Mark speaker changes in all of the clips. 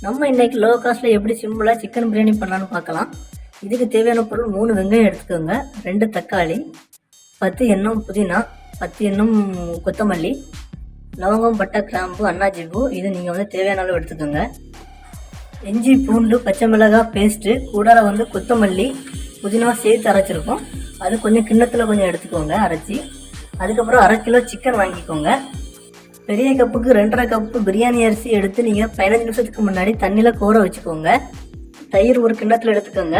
Speaker 1: நம்ம இன்னைக்கு லோ காஸ்ட்ல எப்படி சிம்பிளா சிக்கன் பிரியாணி பண்ணலான்னு பார்க்கலாம். இதுக்கு தேவையான பொருள் 3 வெங்காயம் எடுத்துக்கோங்க, 2 தக்காளி, 10 எண்ணம் புதினா, 10 எண்ணம் கொத்தமல்லி, லவங்கம், பட்டை, கிராம்பு, அன்னாச்சி பூ. இது நீங்கள் தேவையான அளவு எடுத்துக்கோங்க. இஞ்சி, பூண்டு, பச்சை மிளகாய் பேஸ்ட்டு, கூடார கொத்தமல்லி, புதினா சேர்த்து அரைச்சிருக்கோம். அது கொஞ்சம் கிண்ணத்தில் கொஞ்சம் எடுத்துக்கோங்க அரைச்சி. அதுக்கப்புறம் 1/2 கிலோ சிக்கன் வாங்கிக்கோங்க. பெரிய கப்புக்கு 2.5 கப்பு பிரியாணி அரிசி எடுத்து நீங்கள் 15 நிமிஷத்துக்கு முன்னாடி தண்ணியில் கோர வச்சுக்கோங்க. தயிர் ஒரு கிண்ணத்தில் எடுத்துக்கோங்க.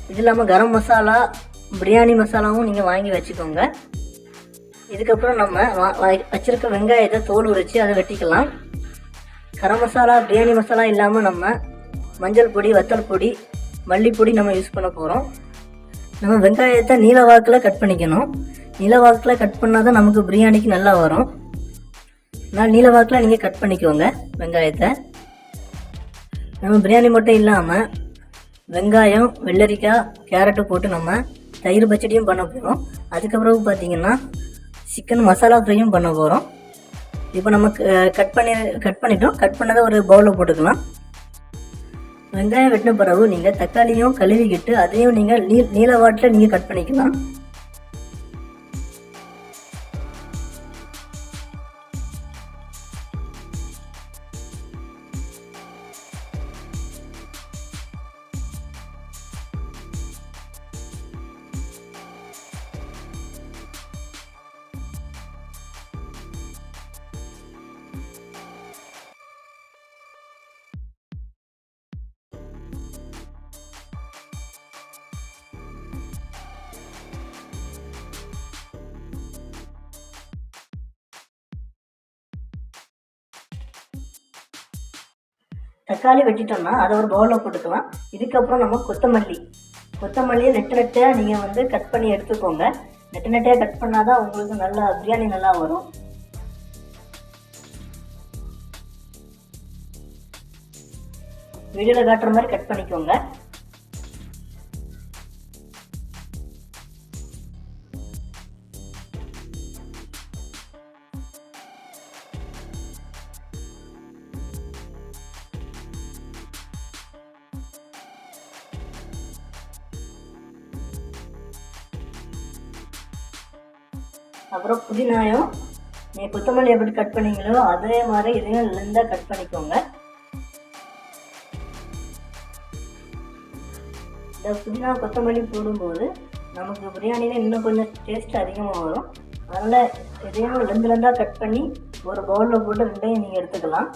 Speaker 1: இது இல்லாமல் கரம் மசாலா, பிரியாணி மசாலாவும் நீங்கள் வாங்கி வச்சுக்கோங்க. இதுக்கப்புறம் நம்ம வச்சுருக்க வெங்காயத்தை தோல் உரித்து அதை வெட்டிக்கலாம். கரம் மசாலா, பிரியாணி மசாலா இல்லாமல் நம்ம மஞ்சள் பொடி, வத்தல் பொடி, மல்லிப்பொடி நம்ம யூஸ் பண்ண போகிறோம். நம்ம வெங்காயத்தை நீல வாக்கில் கட் பண்ணிக்கணும். நீல வாக்கில் கட் பண்ணால் தான் நமக்கு பிரியாணிக்கு நல்லா வரும். நான் நீல வாக்கில் நீங்கள் கட் பண்ணிக்கோங்க வெங்காயத்தை. நம்ம பிரியாணி மட்டும் இல்லாமல் வெங்காயம், வெள்ளரிக்காய், கேரட்டு போட்டு நம்ம தயிர் பச்சடியும் பண்ண போகிறோம். அதுக்கப்புறம் பார்த்தீங்கன்னா சிக்கன் மசாலா ஃப்ரையும் பண்ண போகிறோம். இப்போ நம்ம கட் பண்ணிட்டோம். கட் பண்ணதை ஒரு பவுலில் போட்டுக்கலாம். வெங்காயம் வெட்டின பிறகு நீங்கள் தக்காளியும் கழுவிக்கிட்டு அதையும் நீங்கள் நீல வாட்டில் நீங்கள் கட் பண்ணிக்கலாம். தக்காளி வெட்டிட்டோம்னா அதை ஒரு பவுலில் போட்டுக்கலாம். இதுக்கப்புறம் நம்ம கொத்தமல்லியை நெட்டையாக நீங்கள் கட் பண்ணி எடுத்துக்கோங்க. நெட்டையாக கட் பண்ணால் தான் உங்களுக்கு நல்லா பிரியாணி நல்லா வரும். வீடியோவில் காட்டுற மாதிரி கட் பண்ணிக்கோங்க. அப்புறம் புதினாயும் நீங்கள் கொத்தமல்லி எப்படி கட் பண்ணீங்களோ அதே மாதிரி இதையும் லெந்தாக கட் பண்ணிக்கோங்க. இந்த புதினா கொத்தமல்லி போடும்போது நமக்கு பிரியாணியில் இன்னும் கொஞ்சம் டேஸ்ட் அதிகமாக வரும். அதனால் இதையும் லெந்தாக கட் பண்ணி ஒரு பவுலில் போட்டு ரெண்டையும் நீங்கள் எடுத்துக்கலாம்.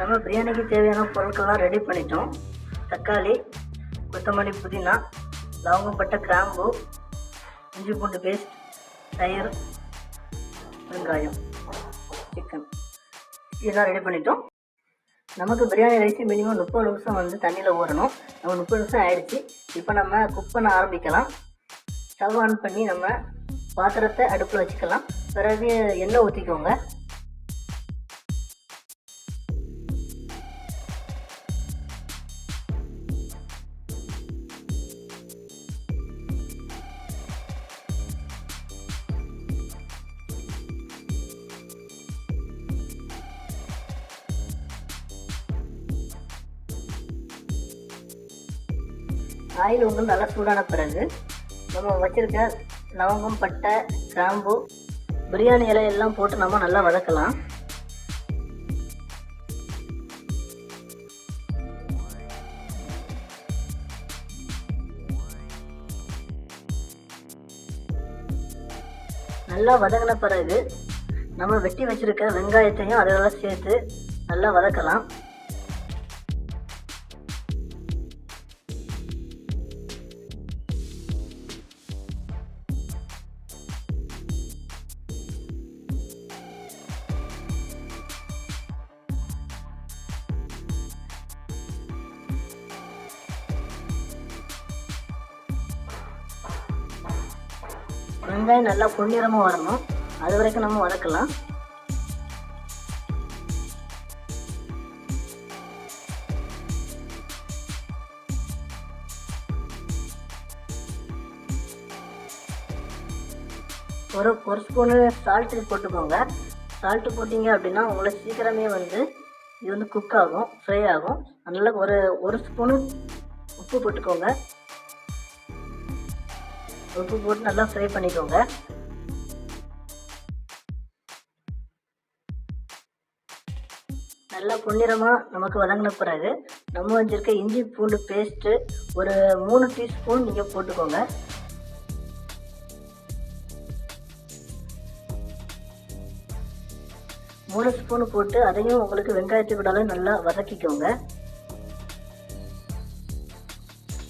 Speaker 1: நம்ம பிரியாணிக்கு தேவையான பொருட்கள்லாம் ரெடி பண்ணிட்டோம். தக்காளி, கொத்தமல்லி, புதினா, லவங்கம், பட்டை, கிராம்பு, இஞ்சி பூண்டு பேஸ்ட், தயிர், வெங்காயம், சிக்கன் இதெல்லாம் ரெடி பண்ணிட்டோம். நமக்கு பிரியாணி ரைஸ் மினிமம் 30 நிமிஷம் தண்ணியில் ஊறணும். நம்ம 30 நிமிஷம் ஆயிடுச்சு. இப்போ நம்ம குக் பண்ண ஆரம்பிக்கலாம். ஸ்டவ் ஆன் பண்ணி நம்ம பாத்திரத்தை அடுப்பில் வச்சுக்கலாம். பிறகு எண்ணெய் ஊற்றிக்கோங்க. ஆயில் உங்களுக்கு நல்லா சூடான பிறகு நம்ம வச்சுருக்க லவங்கம், பட்டை, கிராம்பு, பிரியாணி இலையெல்லாம் போட்டு நம்ம நல்லா வதக்கலாம். நல்லா வதங்கின பிறகு நம்ம வெட்டி வச்சுருக்க வெங்காயத்தையும் அதெல்லாம் சேர்த்து நல்லா வதக்கலாம். வெங்காயம் நல்லா பொன்னிறமாக வரணும். அது வரைக்கும் நம்ம வதக்கலாம். ஒரு ஸ்பூனு சால்ட்டு போட்டுக்கோங்க. சால்ட்டு போட்டிங்க அப்படின்னா உங்களுக்கு சீக்கிரமே வந்து இது வந்து குக் ஆகும், ஃப்ரை ஆகும். அதனால் ஒரு ஸ்பூனு உப்பு போட்டுக்கோங்க. உப்பு போட்டு நல்லா ஃப்ரை பண்ணிக்கோங்க. நல்லா பொன்னிறமாக நமக்கு வதங்கின பிறகு நம்ம வச்சுருக்க இஞ்சி பூண்டு பேஸ்ட்டு ஒரு 3 டீஸ்பூன் நீங்கள் போட்டுக்கோங்க. மூணு ஸ்பூன் போட்டு அதையும் உங்களுக்கு வெங்காயத்தை விடால நல்லா வதக்கிக்கோங்க.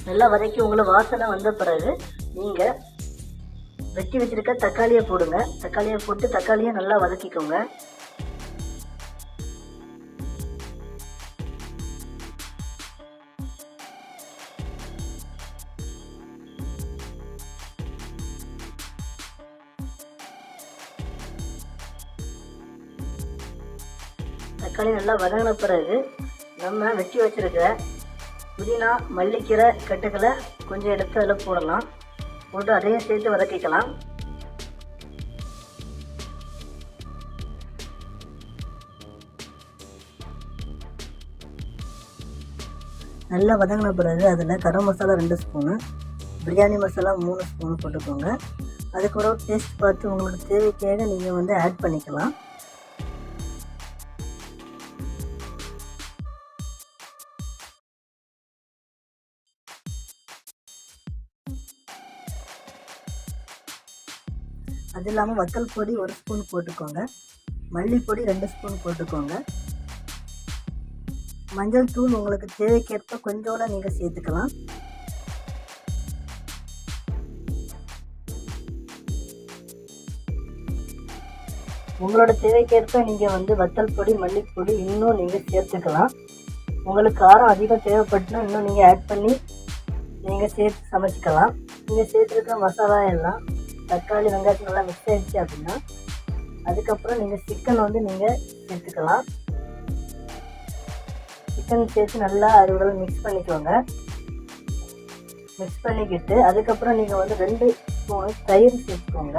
Speaker 1: நல்லா வதக்கி உங்களுக்கு வாசனை வந்த பிறகு நீங்கள் வெட்டி வச்சிருக்க தக்காளியை போடுங்க. தக்காளியை போட்டு தக்காளியை நல்லா வதக்கிக்கோங்க. தக்காளி நல்லா வதங்கின பிறகு நம்ம வெட்டி வச்சிருக்கிற புதினா, மல்லிக்கீரை கட்டுக்களை கொஞ்சம் எடுத்து அதில் போடலாம். போட்டு அதையும் சேர்த்து வதக்கிக்கலாம். நல்லா வதங்கின பிறகு அதில் கரம் மசாலா 2 ஸ்பூனு, பிரியாணி மசாலா 3 ஸ்பூன் போட்டுக்கோங்க. அதுக்கப்புறம் டேஸ்ட் பார்த்து உங்களுக்கு தேவைக்காக நீங்கள் வந்து ஆட் பண்ணிக்கலாம். அது இல்லாமல் வத்தல் பொடி 1 ஸ்பூன் போட்டுக்கோங்க. மல்லிப்பொடி 2 ஸ்பூன் போட்டுக்கோங்க. மஞ்சள் தூள் உங்களுக்கு தேவைக்கேற்ப கொஞ்சோட நீங்கள் சேர்த்துக்கலாம். உங்களோட தேவைக்கேற்ப நீங்கள் வந்து வத்தல் பொடி, மல்லிப்பொடி இன்னும் நீங்கள் சேர்த்துக்கலாம். உங்களுக்கு காரம் அதிகம் தேவைப்பட்டுனா இன்னும் நீங்கள் ஆட் பண்ணி நீங்கள் சேர்த்து சமைச்சிக்கலாம். நீங்கள் சேர்த்துருக்க மசாலா எல்லாம் தக்காளி, வெங்காயம் நல்லா மிக்ஸ் ஆகிடுச்சு அப்படின்னா அதுக்கப்புறம் நீங்கள் சிக்கன் வந்து நீங்கள் சேர்த்துக்கலாம். சிக்கன் சேர்த்து நல்லா அதோட மிக்ஸ் பண்ணிக்கோங்க. மிக்ஸ் பண்ணிக்கிட்டு அதுக்கப்புறம் நீங்கள் வந்து 2 ஸ்பூனு தயிர் சேர்த்துக்கோங்க.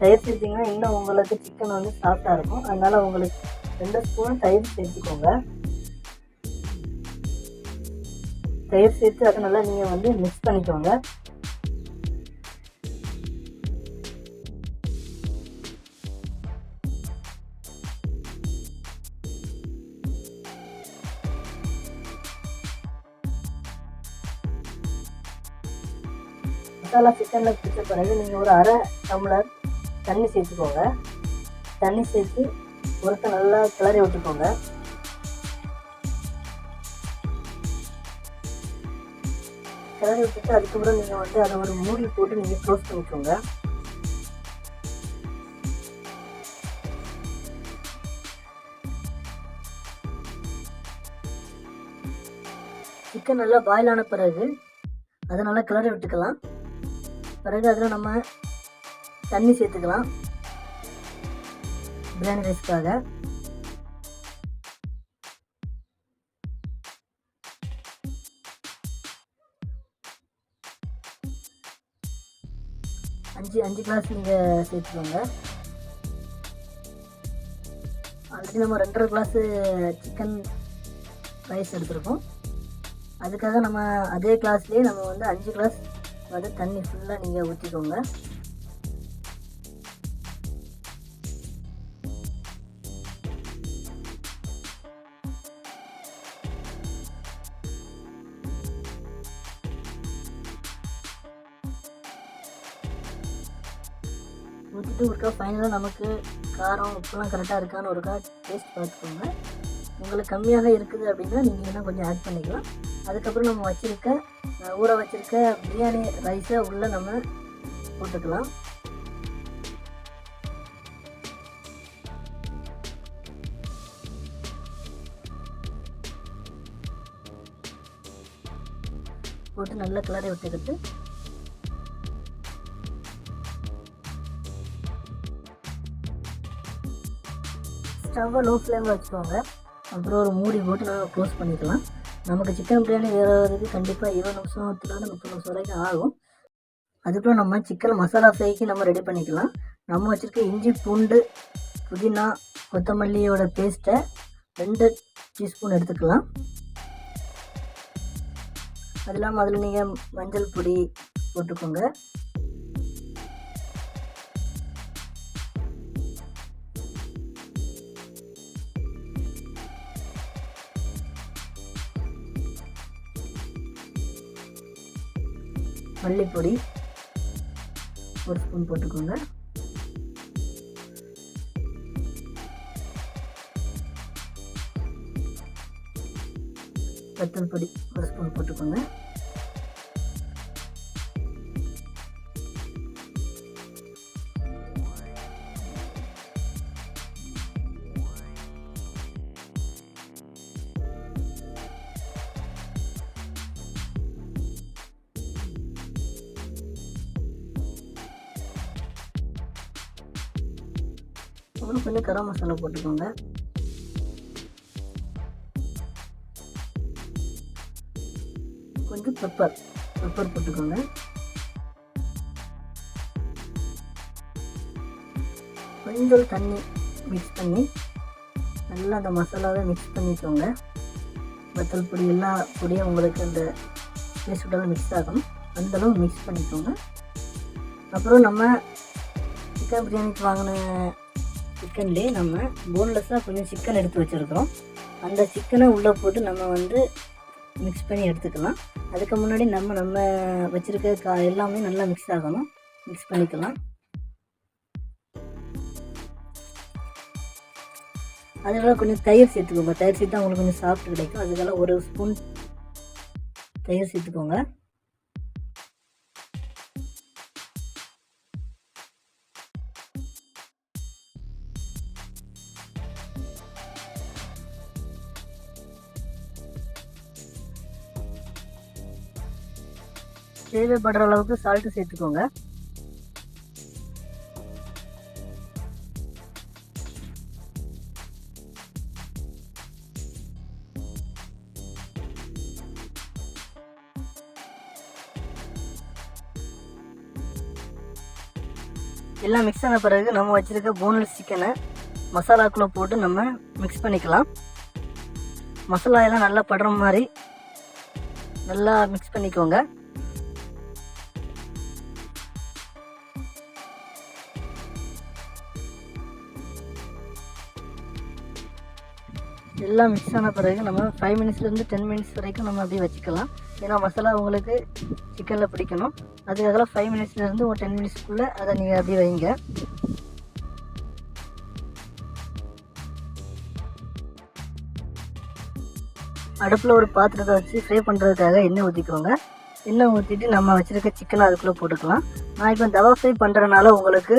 Speaker 1: தயிர் சேர்த்திங்கன்னா இன்னும் உங்களுக்கு சிக்கன் வந்து சாஃப்டாக இருக்கும். அதனால் உங்களுக்கு 2 ஸ்பூன் தயிர் சேர்த்துக்கோங்க. தயிர் சேர்த்து அதை நல்லா நீங்கள் வந்து மிக்ஸ் பண்ணிக்கோங்க. மசாலா சிக்கனில் பிடிச்ச பிறகு நீங்கள் ஒரு அரை டம்ளர் தண்ணி சேர்த்துக்கோங்க. தண்ணி சேர்த்து ஒருத்த நல்லா கிளறி விட்டுக்கோங்க. கிளறி விட்டுட்டு அதுக்கப்புறம் நீங்கள் வந்து அதை ஒரு மூடி போட்டு நீங்கள் க்ளோஸ் பண்ணிக்கோங்க. சிக்கன் நல்லா பாயில் ஆன பிறகு அதை நல்லா கிளறி விட்டுக்கலாம். பிறகு அதில் நம்ம தண்ணி சேர்த்துக்கலாம் பிரியாணி ரைஸ்க்காக. அஞ்சு கிளாஸ் நீங்கள் சேர்த்துக்கோங்க. ஆல்ரெடி நம்ம 2.5 கிளாஸு சிக்கன் ரைஸ் எடுத்துருக்கோம். அதுக்காக நம்ம அதே கிளாஸ்லேயே நம்ம வந்து 5 கிளாஸ் வந்து தண்ணி ஃபுல்லாக நீங்கள் ஊற்றிக்கோங்க. ஊற்றிட்டு ஒருக்கா ஃபைனலாக நமக்கு காரம் உப்புலாம் கரெக்டாக இருக்கான்னு ஒருக்கா டேஸ்ட் பார்த்துக்கோங்க. உங்களுக்கு கம்மியாக இருக்குது அப்படின்னா நீங்கள் இன்னும் கொஞ்சம் ஆட் பண்ணிக்கலாம். அதுக்கப்புறம் நம்ம ஊற வச்சுருக்க பிரியாணி ரைஸை உள்ளே நம்ம போட்டுக்கலாம். போட்டு நல்லா கிளறி விட்டுக்கிட்டு ஸ்டவ்வை லோ ஃப்ளேமில் வச்சுக்கோங்க. அப்புறம் ஒரு மூடி போட்டு நம்ம க்ளோஸ் பண்ணிக்கலாம். நமக்கு சிக்கன் பிரியாணி வேகிறதுக்கு கண்டிப்பாக 20 நிமிஷத்துலேருந்து 30 நிமிஷம் வரைக்கும் ஆகும். அதுக்குள்ள நம்ம சிக்கன் மசாலா ஃப்ரைக்கு நம்ம ரெடி பண்ணிக்கலாம். நம்ம வச்சுருக்க இஞ்சி பூண்டு புதினா கொத்தமல்லியோட பேஸ்ட்டை 2 டீஸ்பூன் எடுத்துக்கலாம். அது இல்லாமல் அதில் நீங்கள் மஞ்சள் பொடி போட்டுக்கோங்க. மல்லிப்பொடி 1 ஸ்பூன் போட்டுக்கோங்க. வத்தல் பொடி 1 ஸ்பூன் போட்டுக்கோங்க. அப்புறம் கொஞ்சம் கரம் மசாலா போட்டுக்கோங்க. கொஞ்சம் பெப்பர் போட்டுக்கோங்க. கொஞ்சம் தண்ணி மிக்ஸ் பண்ணி நல்லா அந்த மசாலாவை மிக்ஸ் பண்ணிக்கோங்க. வத்தல் பொடி எல்லா பொடியும் உங்களுக்கு அந்த பேஸ்டோட மிக்ஸ் ஆகும், அந்தளவு மிக்ஸ் பண்ணிக்கோங்க. அப்புறம் நம்ம சிக்கன் பிரியாணிக்கு வாங்கின சிக்கன்லேயே நம்ம போன்லெஸ்ஸாக கொஞ்சம் சிக்கன் எடுத்து வச்சுருக்கிறோம். அந்த சிக்கனை உள்ளே போட்டு நம்ம மிக்ஸ் பண்ணி எடுத்துக்கலாம். அதுக்கு முன்னாடி நம்ம வச்சுருக்க எல்லாமே நல்லா மிக்ஸ் ஆகணும். மிக்ஸ் பண்ணிக்கலாம். அதனால் கொஞ்சம் தயிர் சேர்த்துக்கோங்க. தயிர் சேர்த்தா உங்களுக்கு கொஞ்சம் சாஃப்ட் கிடைக்கும். அதுக்கெல்லாம் 1 ஸ்பூன் தயிர் சேர்த்துக்கோங்க. தேவைப்படுற அளவுக்கு சால்ட்டு சேர்த்துக்கோங்க. எல்லாம் மிக்ஸ் ஆன பிறகு நம்ம வச்சுருக்க போன்லெஸ் சிக்கனை மசாலாக்குள்ளே போட்டு நம்ம மிக்ஸ் பண்ணிக்கலாம். மசாலா எல்லாம் நல்லா படுற மாதிரி நல்லா மிக்ஸ் பண்ணிக்கோங்க. எல்லாம் மிக்ஸ் ஆன பிறகு நம்ம 5 மினிட்ஸ்லேருந்து 10 மினிட்ஸ் வரைக்கும் நம்ம அப்படியே வச்சுக்கலாம். ஏன்னா மசாலா உங்களுக்கு சிக்கனில் பிடிக்கணும். அதுக்காக 5 மினிட்ஸ்லேருந்து ஒரு 10 மினிட்ஸ்க்குள்ளே அதை நீங்கள் அப்படியே வைங்க. அடுப்பில் ஒரு பாத்திரத்தை வச்சு ஃப்ரை பண்ணுறதுக்காக எண்ணெய் ஊற்றிக்கோங்க. எண்ணெய் ஊற்றிட்டு நம்ம வச்சுருக்க சிக்கனை அதுக்குள்ளே போட்டுக்கலாம். நான் இப்போ தவா ஃப்ரை பண்ணுறதுனால உங்களுக்கு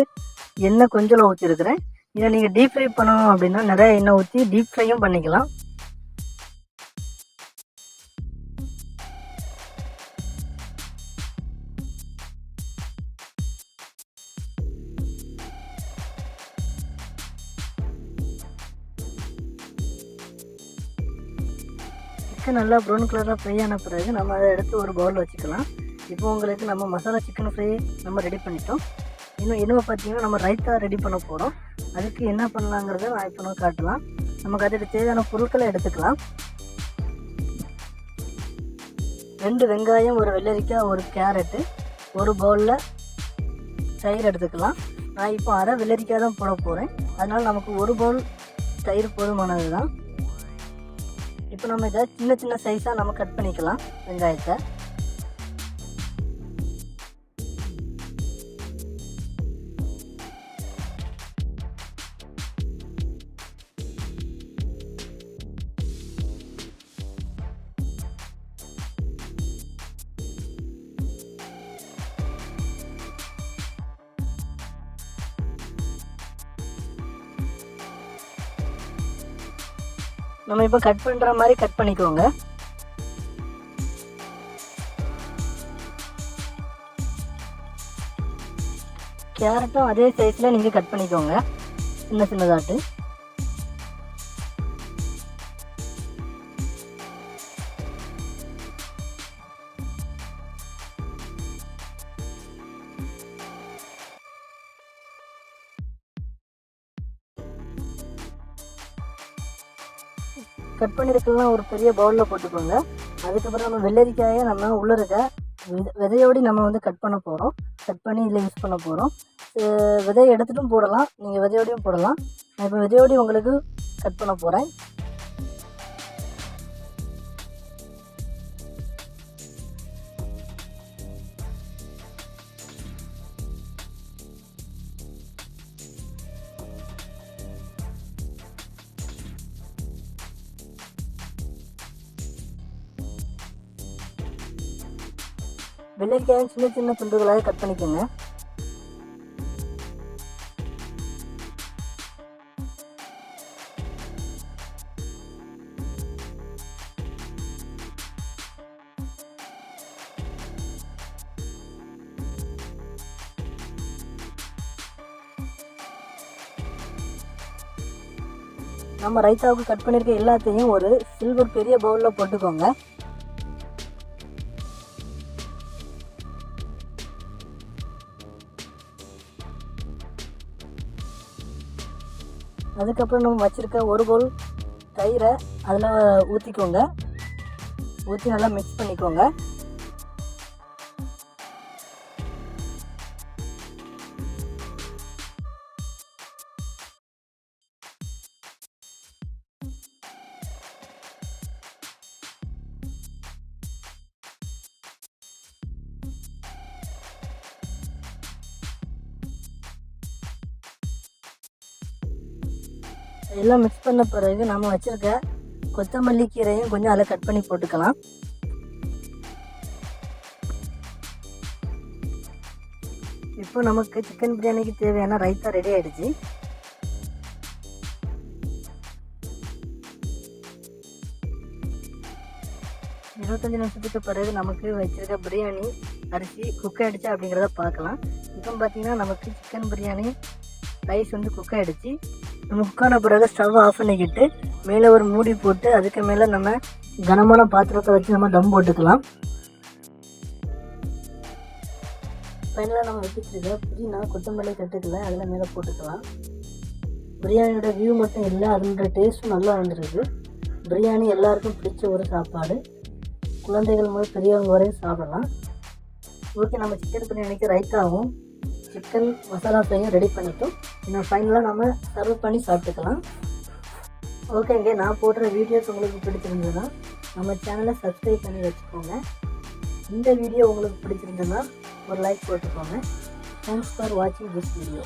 Speaker 1: எண்ணெய் கொஞ்சம் ஊற்றிருக்கிறேன். இதை நீங்கள் டீப் ஃப்ரை பண்ணணும் அப்படின்னா நிறைய எண்ணெய் ஊற்றி டீப் ஃப்ரையும் பண்ணிக்கலாம். சிக்கன் நல்லா ப்ரௌன் கலராக ஃப்ரை ஆன பிறகு நம்ம அதை எடுத்து ஒரு பவுலில் வச்சுக்கலாம். இப்போ உங்களுக்கு நம்ம மசாலா சிக்கன் ஃப்ரை நம்ம ரெடி பண்ணிட்டோம். இன்னும் பார்த்தீங்கன்னா நம்ம ரைத்தா ரெடி பண்ண போகிறோம். அதுக்கு என்ன பண்ணலாங்கிறத நான் இப்போ காட்டலாம். நமக்கு அதுக்கு தேவையான பொருட்களை எடுத்துக்கலாம். 2 வெங்காயம், 1 வெள்ளரிக்காய், 1 கேரட்டு, ஒரு பவுலில் தயிர் எடுத்துக்கலாம். நான் இப்போ அரை வெள்ளரிக்காய் தான் போட போகிறேன். அதனால் நமக்கு 1 பவுல் தயிர் போதுமானது தான். இப்போ நம்ம இதை சின்ன சின்ன சைஸாக நம்ம கட் பண்ணிக்கலாம். வெங்காயத்தை நம்ம இப்போ கட் பண்ணுற மாதிரி கட் பண்ணிக்கோங்க. கேரட்டும் அதே சைஸில் நீங்கள் கட் பண்ணிக்கோங்க, சின்ன சின்னதாட்டு. கட் பண்ணியிருக்கலாம் ஒரு பெரிய பவுலில் போட்டுக்கோங்க. அதுக்கப்புறம் நம்ம வெள்ளரிக்காயை நம்ம உள்ளே இருக்க விதையோடு நம்ம வந்து கட் பண்ண போகிறோம். கட் பண்ணி இதில் யூஸ் பண்ண போகிறோம். விதையை எடுத்துகிட்டும் போடலாம், நீங்கள் விதையோடையும் போடலாம். நான் இப்போ விதையோடையும் உங்களுக்கு கட் பண்ண போகிறேன். வெள்ளரிக்காயை சின்ன சின்ன துண்டுகளாக கட் பண்ணிக்கோங்க. நம்ம ரைத்தாவுக்கு கட் பண்ணியிருக்க எல்லாத்தையும் ஒரு சில்வர் பெரிய பவுலில் போட்டுக்கோங்க. அதுக்கப்புறம் நம்ம வச்சுருக்க ஒரு பவுல் தயிரை அதில் ஊற்றிக்கோங்க. ஊற்றி நல்லா மிக்ஸ் பண்ணிக்கோங்க. எல்லாம் மிக்ஸ் பண்ண பிறகு நம்ம வச்சுருக்க கொத்தமல்லி கீரையும் கொஞ்சம் அதில் கட் பண்ணி போட்டுக்கலாம். இப்போ நமக்கு சிக்கன் பிரியாணிக்கு தேவையான ரைத்தா ரெடி ஆகிடுச்சு. இருபத்தஞ்சி நிமிஷத்துக்கு பிறகு நமக்கு வச்சுருக்க பிரியாணி அரிசி குக் ஆகிடுச்சு அப்படிங்கிறத பார்க்கலாம். இப்போ பார்த்திங்கன்னா நமக்கு சிக்கன் பிரியாணி ரைஸ் வந்து குக் ஆகிடுச்சு. நம்ம குக்கான பிறகு ஸ்டவ் ஆஃப் பண்ணிக்கிட்டு மேலே ஒரு மூடி போட்டு அதுக்கு மேலே நம்ம கனமான பாத்திரத்தை வச்சு நம்ம தம் போட்டுக்கலாம். ஃபைனலாக நம்ம வச்சுருக்க புதினா கொத்தமல்லி கட்டுக்கல அதில் மேலே போட்டுக்கலாம். பிரியாணியோட வியூ மட்டும் இல்லை, அதோட டேஸ்ட்டும் நல்லா வந்துருக்கு. பிரியாணி எல்லாருக்கும் பிடிச்ச ஒரு சாப்பாடு. குழந்தைகள் முதல் பெரியவங்க வரையும் சாப்பிடலாம். ஓகே, நம்ம சிக்கன் பிரியாணிக்கு ரைத்தாவும் சிக்கன் மசாலா ஃப்ரையும் ரெடி பண்ணிட்டோம். இன்னும் ஃபைனலாக நம்ம சர்வ் பண்ணி சாப்பிட்டுக்கலாம். ஓகேங்க, நான் போடுற வீடியோஸ் உங்களுக்கு பிடிச்சிருந்ததுன்னா நம்ம சேனலை சப்ஸ்கிரைப் பண்ணி வச்சுக்கோங்க. இந்த வீடியோ உங்களுக்கு பிடிச்சிருந்ததுன்னா ஒரு லைக் போட்டுக்கோங்க. தேங்க்ஸ் ஃபார் வாட்சிங் திஸ் வீடியோ.